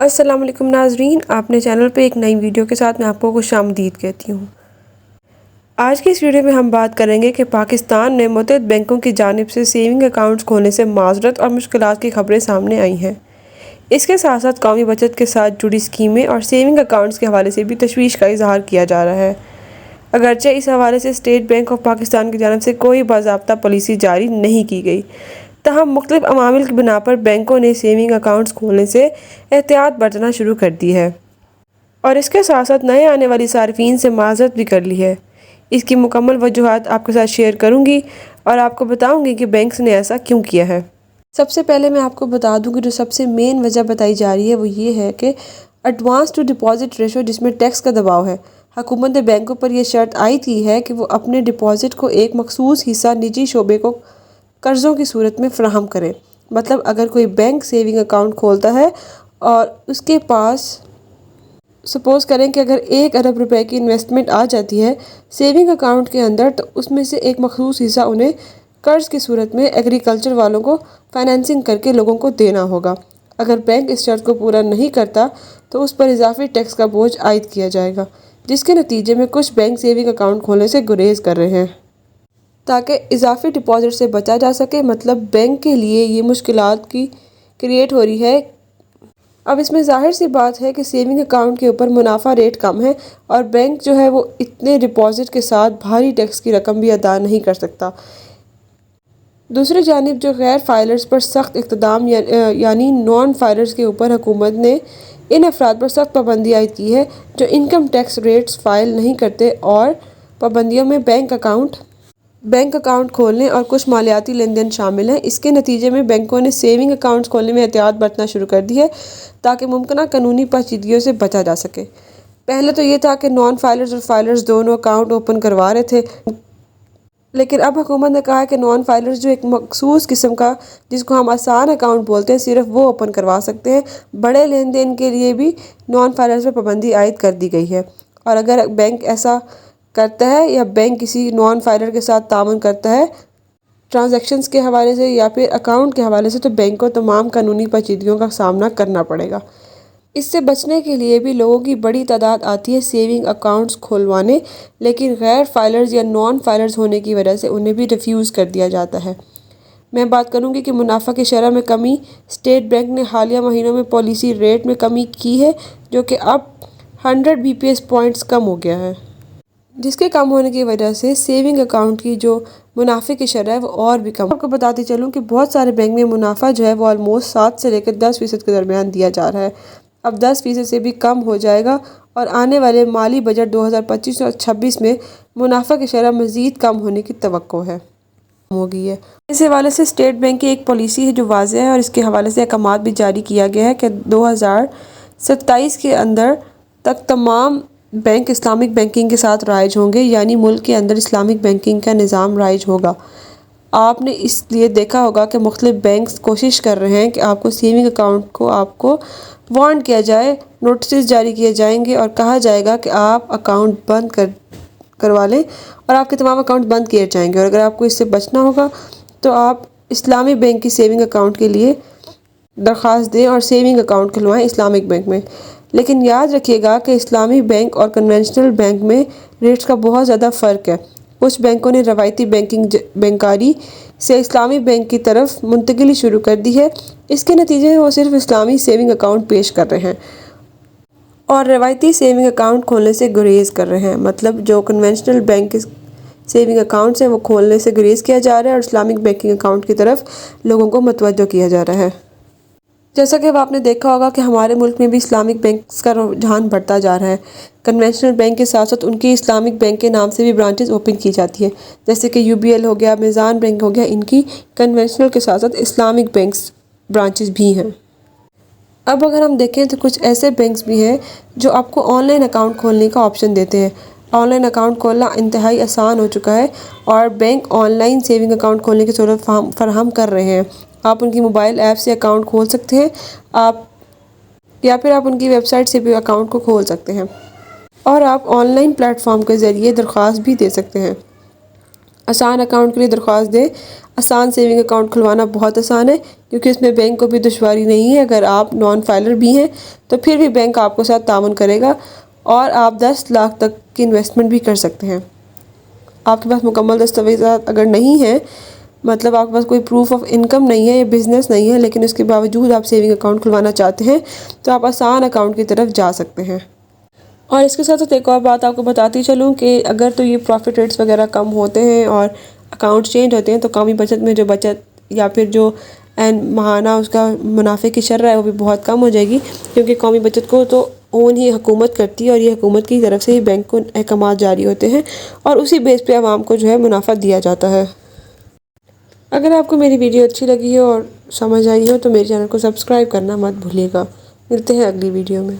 السلام علیکم ناظرین، آپ نے چینل پہ ایک نئی ویڈیو کے ساتھ میں آپ کو خوش آمدید کہتی ہوں۔ آج کی اس ویڈیو میں ہم بات کریں گے کہ پاکستان میں متعدد بینکوں کی جانب سے سیونگ اکاؤنٹس کھولنے سے معذرت اور مشکلات کی خبریں سامنے آئی ہیں۔ اس کے ساتھ ساتھ قومی بچت کے ساتھ جڑی اسکیمیں اور سیونگ اکاؤنٹس کے حوالے سے بھی تشویش کا اظہار کیا جا رہا ہے۔ اگرچہ اس حوالے سے اسٹیٹ بینک آف پاکستان کی جانب سے کوئی باضابطہ پالیسی جاری نہیں کی گئی، تاہم مختلف عوامل کی بنا پر بینکوں نے سیونگ اکاؤنٹس کھولنے سے احتیاط برتنا شروع کر دی ہے اور اس کے ساتھ ساتھ نئے آنے والی صارفین سے معذرت بھی کر لی ہے۔ اس کی مکمل وجوہات آپ کے ساتھ شیئر کروں گی اور آپ کو بتاؤں گی کہ بینکس نے ایسا کیوں کیا ہے۔ سب سے پہلے میں آپ کو بتا دوں کہ جو سب سے مین وجہ بتائی جا رہی ہے وہ یہ ہے کہ ایڈوانس ٹو ڈپازٹ ریشو، جس میں ٹیکس کا دباؤ ہے۔ حکومت نے بینکوں پر یہ شرط عائد کی ہے کہ وہ اپنے ڈپازٹ کو ایک مخصوص حصہ نجی شعبے کو قرضوں کی صورت میں فراہم کریں۔ مطلب اگر کوئی بینک سیونگ اکاؤنٹ کھولتا ہے اور اس کے پاس سپوز کریں کہ اگر 1 ارب روپے کی انویسٹمنٹ آ جاتی ہے سیونگ اکاؤنٹ کے اندر، تو اس میں سے ایک مخصوص حصہ انہیں قرض کی صورت میں ایگریکلچر والوں کو فائنینسنگ کر کے لوگوں کو دینا ہوگا۔ اگر بینک اس شرط کو پورا نہیں کرتا تو اس پر اضافی ٹیکس کا بوجھ عائد کیا جائے گا، جس کے نتیجے میں کچھ بینک سیونگ اکاؤنٹ کھولنے سے گریز کر رہے ہیں تاکہ اضافی ڈپازٹ سے بچا جا سکے۔ مطلب بینک کے لیے یہ مشکلات کی کریٹ ہو رہی ہے۔ اب اس میں ظاہر سی بات ہے کہ سیونگ اکاؤنٹ کے اوپر منافع ریٹ کم ہے اور بینک جو ہے وہ اتنے ڈپازٹ کے ساتھ بھاری ٹیکس کی رقم بھی ادا نہیں کر سکتا۔ دوسری جانب جو غیر فائلرز پر سخت اقدام یعنی نان فائلرز کے اوپر حکومت نے ان افراد پر سخت پابندی عائد کی ہے جو انکم ٹیکس ریٹس فائل نہیں کرتے، اور پابندیوں میں بینک اکاؤنٹ کھولنے اور کچھ مالیاتی لین دین شامل ہیں۔ اس کے نتیجے میں بینکوں نے سیونگ اکاؤنٹس کھولنے میں احتیاط برتنا شروع کر دی ہے تاکہ ممکنہ قانونی پیچیدگیوں سے بچا جا سکے۔ پہلے تو یہ تھا کہ نان فائلرز اور فائلرز دونوں اکاؤنٹ اوپن کروا رہے تھے، لیکن اب حکومت نے کہا ہے کہ نان فائلرز جو ایک مخصوص قسم کا جس کو ہم آسان اکاؤنٹ بولتے ہیں صرف وہ اوپن کروا سکتے ہیں۔ بڑے لین دین کے لیے بھی نان فائلرز پر پابندی عائد کر دی گئی ہے، اور اگر بینک ایسا کرتا ہے یا بینک کسی نان فائلر کے ساتھ تعاون کرتا ہے ٹرانزیکشنز کے حوالے سے یا پھر اکاؤنٹ کے حوالے سے، تو بینک کو تمام قانونی پیچیدگیوں کا سامنا کرنا پڑے گا۔ اس سے بچنے کے لیے بھی لوگوں کی بڑی تعداد آتی ہے سیونگ اکاؤنٹس کھلوانے، لیکن غیر فائلرز یا نان فائلرز ہونے کی وجہ سے انہیں بھی ریفیوز کر دیا جاتا ہے۔ میں بات کروں گی کہ منافع کی شرح میں کمی۔ اسٹیٹ بینک نے حالیہ مہینوں میں پالیسی ریٹ میں کمی کی ہے، جو کہ اب 100 BPS پوائنٹس کم ہو گیا ہے، جس کے کم ہونے کی وجہ سے سیونگ اکاؤنٹ کی جو منافع کی شرح ہے وہ اور بھی کم۔ آپ کو بتاتی چلوں کہ بہت سارے بینک میں منافع جو ہے وہ آلموسٹ 7 سے لے کر 10% کے درمیان دیا جا رہا ہے۔ اب 10% سے بھی کم ہو جائے گا اور آنے والے مالی بجٹ 2025 اور 26 میں منافع کی شرح مزید کم ہونے کی توقع ہے۔ اس حوالے سے اسٹیٹ بینک کی ایک پالیسی ہے جو واضح ہے، اور اس کے حوالے سے احکامات بھی جاری کیا گیا ہے کہ 2027 کے اندر تک تمام بینک اسلامک بینکنگ کے ساتھ رائج ہوں گے، یعنی ملک کے اندر اسلامک بینکنگ کا نظام رائج ہوگا۔ آپ نے اس لیے دیکھا ہوگا کہ مختلف بینکس کوشش کر رہے ہیں کہ آپ کو سیونگ اکاؤنٹ کو آپ کو وارن کیا جائے، نوٹسز جاری کیے جائیں گے اور کہا جائے گا کہ آپ اکاؤنٹ بند کروا لیں اور آپ کے تمام اکاؤنٹ بند کیے جائیں گے، اور اگر آپ کو اس سے بچنا ہوگا تو آپ اسلامی بینک کی سیونگ اکاؤنٹ کے لیے درخواست دیں اور سیونگ اکاؤنٹ کھلوائیں اسلامک بینک میں۔ لیکن یاد رکھیے گا کہ اسلامی بینک اور کنونشنل بینک میں ریٹس کا بہت زیادہ فرق ہے۔ کچھ بینکوں نے روایتی بینکاری سے اسلامی بینک کی طرف منتقلی شروع کر دی ہے۔ اس کے نتیجے میں وہ صرف اسلامی سیونگ اکاؤنٹ پیش کر رہے ہیں اور روایتی سیونگ اکاؤنٹ کھولنے سے گریز کر رہے ہیں۔ مطلب جو کنونشنل بینک کے سیونگ اکاؤنٹس ہیں وہ کھولنے سے گریز کیا جا رہا ہے اور اسلامک بینکنگ اکاؤنٹ کی طرف لوگوں کو متوجہ کیا جا رہا ہے۔ جیسا کہ اب آپ نے دیکھا ہوگا کہ ہمارے ملک میں بھی اسلامک بینکس کا رجحان بڑھتا جا رہا ہے۔ کنونشنل بینک کے ساتھ ساتھ ان کی اسلامک بینک کے نام سے بھی برانچز اوپن کی جاتی ہیں، جیسے کہ UBL ہو گیا، میزان بینک ہو گیا، ان کی کنونشنل کے ساتھ ساتھ اسلامک بینکس برانچز بھی ہیں۔ اب اگر ہم دیکھیں تو کچھ ایسے بینکس بھی ہیں جو آپ کو آن لائن اکاؤنٹ کھولنے کا آپشن دیتے ہیں۔ آن لائن اکاؤنٹ کھولنا انتہائی آسان ہو چکا ہے اور bank on line saving account کھولنے کی سہولت فراہم کر رہے ہیں۔ آپ ان کی موبائل ایپ سے اکاؤنٹ کھول سکتے ہیں، یا پھر آپ ان کی ویب سائٹ سے بھی اکاؤنٹ کو کھول سکتے ہیں، اور آپ آن لائن پلیٹ فارم کے ذریعے درخواست بھی دے سکتے ہیں۔ آسان اکاؤنٹ کے لیے درخواست دیں۔ آسان سیونگ اکاؤنٹ کھلوانا بہت آسان ہے کیونکہ اس میں بینک کو بھی دشواری نہیں ہے۔ اگر آپ نان فائلر بھی ہیں تو پھر بھی بینک آپ کو ساتھ تعاون کرے گا اور آپ 10 لاکھ تک کی انویسٹمنٹ بھی کر سکتے ہیں۔ آپ کے پاس مکمل دستاویزات اگر نہیں ہیں، مطلب آپ کے پاس کوئی پروف آف انکم نہیں ہے یا بزنس نہیں ہے، لیکن اس کے باوجود آپ سیونگ اکاؤنٹ کھلوانا چاہتے ہیں تو آپ آسان اکاؤنٹ کی طرف جا سکتے ہیں۔ اور اس کے ساتھ ایک اور بات آپ کو بتاتی چلوں کہ اگر تو یہ پروفٹ ریٹس وغیرہ کم ہوتے ہیں اور اکاؤنٹ چینج ہوتے ہیں تو قومی بچت میں جو بچت یا پھر جو ماہانہ اس کا منافع کی شرح ہے وہ بھی بہت کم ہو جائے گی، کیونکہ قومی بچت کو تو اون ہی حکومت کرتی ہے اور یہ حکومت کی طرف سے ہی بینک کو احکامات جاری ہوتے ہیں اور اسی بیس پہ عوام کو جو ہے منافع دیا جاتا ہے۔ اگر آپ کو میری ویڈیو اچھی لگی ہو اور سمجھ آئی ہو تو میرے چینل کو سبسکرائب کرنا مت بھولیے گا۔ ملتے ہیں اگلی ویڈیو میں۔